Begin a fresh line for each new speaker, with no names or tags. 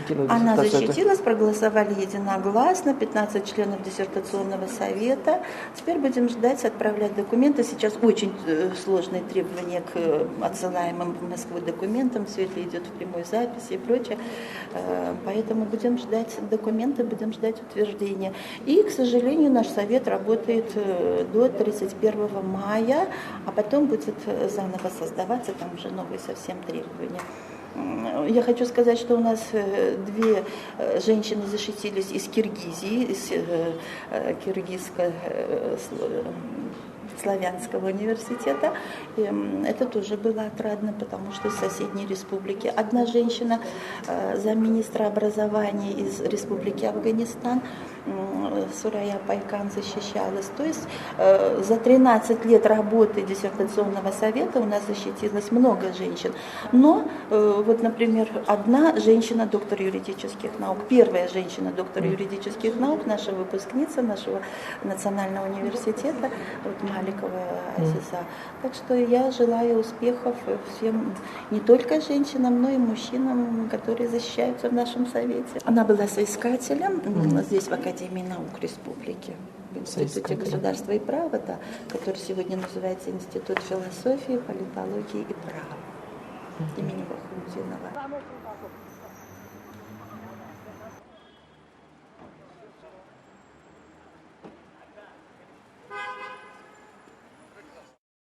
защитила
Она
диссертацию?
защитилась, проголосовали единогласно, 15 членов диссертационного совета. Теперь будем ждать, отправлять документы. Сейчас очень сложные требования к отсылаемым в Москву документам. Все это идет в прямой записи и прочее. Поэтому будем ждать документы, будем ждать утверждения. И, к сожалению, наш совет работает до 31 мая, а потом будет заново создаваться, там уже новые совсем требования. Я хочу сказать, что у нас две женщины защитились из Киргизии, из Киргизско-славянского университета. И это тоже было отрадно, потому что из соседней республики. Одна женщина, замминистра образования из республики Афганистан, Сурая Пайкан, защищалась. То есть за 13 лет работы диссертационного совета у нас защитилось много женщин. Но вот, например, одна женщина, доктор юридических наук, первая женщина, доктор юридических наук, наша выпускница нашего национального университета, вот Маликова Азиза. Так что я желаю успехов всем, не только женщинам, но и мужчинам, которые защищаются в нашем совете. Она была соискателем здесь в Академии наук республики, в Институте государства и права, да, который сегодня называется Институт философии, политологии и права имени Бахаутдинова.